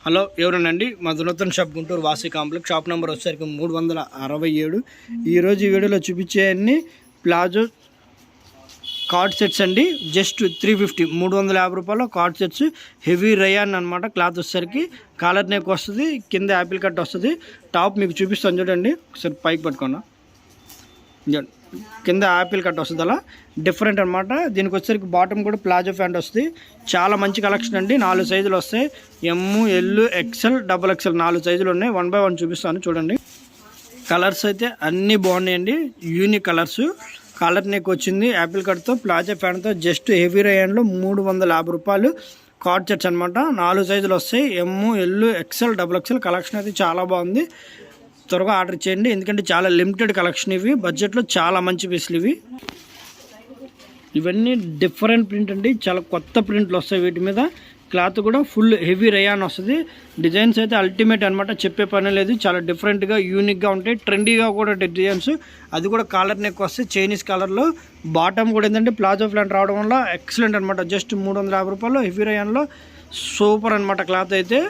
Hello ఎవరనండి మా దునతన్ shop Guntur వాసి complex shop number వచ్చేసరికి 367. ఈరోజు ఈ వీడియోలో చూపించే అన్ని ప్లాజో కార్డ్ సెట్స్ అండి. జస్ట్ 350 350 రూపాయలు కార్డ్ సెట్స్. హెవీ రయాన్ అనమాట. క్లాత్ వచ్చేసరికి కాలర్ నెక్ వస్తుంది, కింద యాపిల్ కట్ వస్తుంది. టాప్ మీకు చూపిస్తాను చూడండి, ఒకసారి పైకి పట్టుకున్నా, కింద యాపిల్ కట్ వస్తుంది. అలా డిఫరెంట్ అనమాట. దీనికి వచ్చేసరికి బాటమ్ కూడా ప్లాజో ప్యాంట్ వస్తుంది. చాలా మంచి కలెక్షన్ అండి. 4 సైజులు వస్తాయి. ఎమ్, ఎల్, ఎక్సెల్, XXL 4 సైజులు ఉన్నాయి. 1 బై 1 చూపిస్తాను చూడండి. కలర్స్ అయితే అన్నీ బాగున్నాయండి. Unique colours. కాలర్ నెక్ వచ్చింది యాపిల్ కట్తో, ప్లాజో ప్యాంట్తో. జస్ట్ హెవీ రేయన్లో 350 రూపాయలు కార్డ్ సెట్స్ అనమాట. 4 సైజులు వస్తాయి. ఎమ్, ఎల్, ఎక్సెల్, XXL. కలెక్షన్ అయితే చాలా బాగుంది. త్వరగా ఆర్డర్ చేయండి, ఎందుకంటే చాలా లిమిటెడ్ కలెక్షన్ ఇవి. బడ్జెట్లో చాలా మంచి పీసులు ఇవి. ఇవన్నీ డిఫరెంట్ ప్రింట్ అండి. చాలా కొత్త ప్రింట్లు వస్తాయి వీటి మీద. క్లాత్ కూడా ఫుల్ హెవీ రేయాన్ వస్తుంది. డిజైన్స్ అయితే అల్టిమేట్ అనమాట, చెప్పే పని లేదు. చాలా డిఫరెంట్గా యూనిక్గా ఉంటాయి, ట్రెండీగా కూడా డిజైన్స్. అది కూడా కాలర్ నెక్ వస్తే చైనీస్ కలర్లో. బాటమ్ కూడా ఏంటంటే ప్లాజో ప్యాంట్ రావడం వల్ల ఎక్సలెంట్ అనమాట. జస్ట్ 350 రూపాయలు హెవీ రేయాన్లో. సూపర్ అనమాట క్లాత్ అయితే.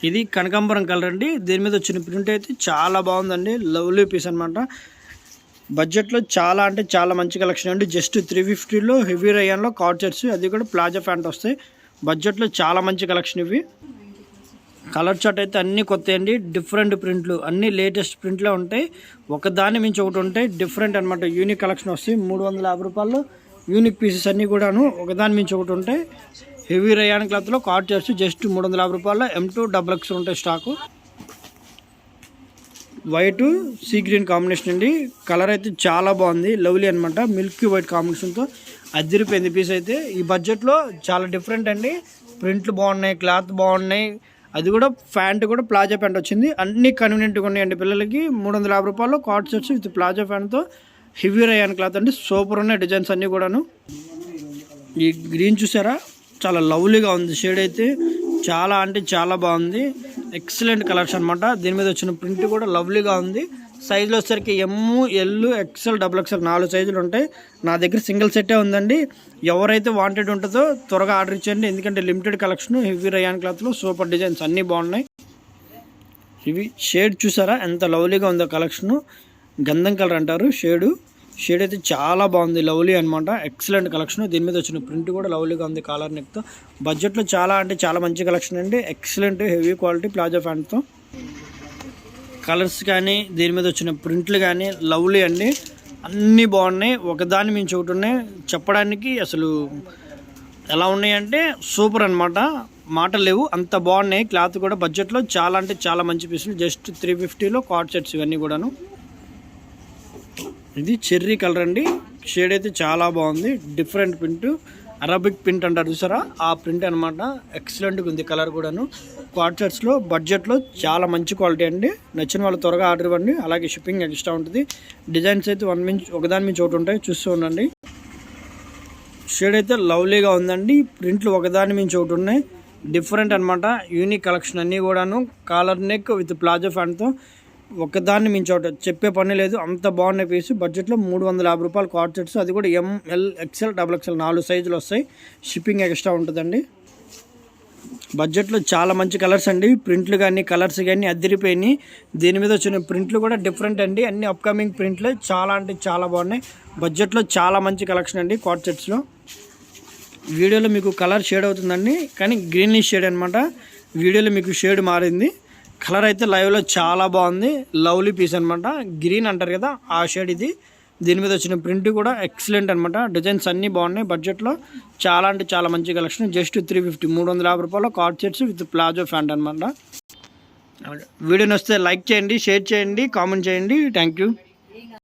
ఇది కనకాంబరం కలర్ అండి. దీని మీద వచ్చిన ప్రింట్ అయితే చాలా బాగుందండి. లవ్లీ పీస్ అనమాట. బడ్జెట్లో చాలా అంటే చాలా మంచి కలెక్షన్ అండి. జస్ట్ 350లో హెవీ రయాన్లో కార్డ్ సెట్స్, అది కూడా ప్లాజో ప్యాంట్ వస్తాయి. బడ్జెట్లో చాలా మంచి కలెక్షన్ ఇవి. కలర్ చార్ట్ అయితే అన్నీ కొత్త అండి. డిఫరెంట్ ప్రింట్లు, అన్నీ లేటెస్ట్ ప్రింట్లో ఉంటాయి. ఒకదాన్ని మించి ఒకటి ఉంటాయి. డిఫరెంట్ అనమాట. యూనిక్ కలెక్షన్ వస్తాయి. 350 రూపాయలు యూనిక్ పీసెస్ అన్నీ కూడాను ఒకదాని మించి ఒకటి ఉంటాయి. హెవీ రయాన్ క్లాత్లో కార్డ్ సెట్స్ జస్ట్ 350 రూపాయలు. M2 XXL ఉంటాయి stock. White sea green combination అండి. కలర్ అయితే చాలా బాగుంది. లవ్లీ అనమాట. మిల్కీ వైట్ కాంబినేషన్తో అదిరిపోయింది పీస్ అయితే. ఈ బడ్జెట్లో చాలా డిఫరెంట్ అండి. ప్రింట్లు బాగున్నాయి, క్లాత్ బాగున్నాయి. అది కూడా ప్యాంట్ కూడా ప్లాజో ప్యాంట్ వచ్చింది. అన్నీ కన్వీనియంట్గా ఉన్నాయండి పిల్లలకి. 350 రూపాయలు కార్డ్ సెట్స్ విత్ ప్లాజో ప్యాంట్తో. హెవీ రయాన్ క్లాత్ అండి. సూపర్ ఉన్నాయి డిజైన్స్ అన్నీ కూడాను. ఈ గ్రీన్ చూసారా, చాలా లవ్లీగా ఉంది. షేడ్ అయితే చాలా అంటే చాలా బాగుంది. ఎక్సలెంట్ కలర్స్ అనమాట. దీని మీద వచ్చిన ప్రింట్ కూడా లవ్లీగా ఉంది. సైజులో వచ్చేసరికి ఎమ్, ఎల్, ఎక్సెల్, XXL 4 సైజులు ఉంటాయి. నా దగ్గర సింగిల్ సెట్టే ఉందండి. ఎవరైతే వాంటెడ్ ఉంటుందో త్వరగా ఆర్డర్ ఇచ్చేయండి, ఎందుకంటే లిమిటెడ్ కలెక్షన్. హెవీ రయాన్ క్లాత్లో సూపర్ డిజైన్స్ అన్నీ బాగున్నాయి. ఇవి షేడ్ చూసారా ఎంత లవ్లీగా ఉందో కలెక్షను. గంధం కలర్ అంటారు షేడ్ అయితే చాలా బాగుంది. లవ్లీ అనమాట. Excellent collection. దీని మీద వచ్చిన ప్రింట్ కూడా లవ్లీగా ఉంది కాలర్ నెక్తో. బడ్జెట్లో చాలా అంటే చాలా మంచి కలెక్షన్ అండి. ఎక్సలెంట్ హెవీ క్వాలిటీ ప్లాజో ప్యాంట్తో. కలర్స్ కానీ దీని మీద వచ్చిన ప్రింట్లు కానీ లవ్లీ అండి. అన్నీ బాగున్నాయి. ఒకదాని మించి ఒకటి ఉన్నాయి. చెప్పడానికి అసలు ఎలా ఉన్నాయంటే సూపర్ అనమాట. మాటలు లేవు, అంత బాగున్నాయి. క్లాత్ కూడా బడ్జెట్లో చాలా అంటే చాలా మంచి పీసులు. జస్ట్ 350లో కార్డ్ సెట్స్ ఇవన్నీ కూడాను. ఇది చెర్రీ కలర్ అండి. షేడ్ అయితే చాలా బాగుంది. డిఫరెంట్ ప్రింట్, అరబిక్ ప్రింట్ అంటారు చూసారా, ఆ ప్రింట్ అనమాట. ఎక్సలెంట్గా ఉంది కలర్ కూడాను. కార్డ్ సెట్స్లో బడ్జెట్లో చాలా మంచి క్వాలిటీ అండి. నచ్చిన వాళ్ళు త్వరగా ఆర్డర్ ఇవ్వండి. అలాగే షిప్పింగ్ ఎక్స్ట్రా ఉంటుంది. డిజైన్స్ అయితే ఒకదాని మించి ఒకటి ఉంటాయి. చూస్తూ ఉండండి. షేడ్ అయితే లవ్లీగా ఉందండి. ప్రింట్లు ఒకదాని మించి ఒకటి ఉన్నాయి. డిఫరెంట్ అనమాట. యూనిక్ కలెక్షన్ అన్నీ కూడాను. కాలర్ నెక్ విత్ ప్లాజో ప్యాంట్తో. ఒకదాన్ని మించి ఒకటి, చెప్పే పని లేదు, అంత బాగున్నాయి పీసు. బడ్జెట్లో 350 రూపాయలు కార్డ్ సెట్స్. అది కూడా ఎమ్, ఎల్, ఎక్సెల్, XXL 4 సైజులు వస్తాయి. షిప్పింగ్ ఎక్స్ట్రా ఉంటుందండి. బడ్జెట్లో చాలా మంచి కలర్స్ అండి. ప్రింట్లు కానీ కలర్స్ కానీ అదిరిపోయినాయి. దీని మీద వచ్చిన ప్రింట్లు కూడా డిఫరెంట్ అండి. అన్ని అప్కమింగ్ ప్రింట్లే. చాలా అంటే చాలా బాగున్నాయి. బడ్జెట్లో చాలా మంచి కలెక్షన్ అండి కార్డ్ సెట్స్లో. వీడియోలో మీకు కలర్ షేడ్ అవుతుందండి, కానీ గ్రీనిష్ షేడ్ అనమాట. వీడియోలో మీకు షేడ్ మారింది. కలర్ అయితే లైవ్లో చాలా బాగుంది. లవ్లీ పీస్ అనమాట. గ్రీన్ అంటారు కదా, ఆ షేడ్ ఇది. దీని మీద వచ్చిన ప్రింట్ కూడా ఎక్సలెంట్ అనమాట. డిజైన్స్ అన్నీ బాగున్నాయి. బడ్జెట్లో చాలా అంటే చాలా మంచి కలెక్షన్. జస్ట్ 350 350 రూపాయలు coord sets with palazzo pant అనమాట. వీడియోని వస్తే లైక్ చేయండి, షేర్ చేయండి, కామెంట్ చేయండి. Thank you.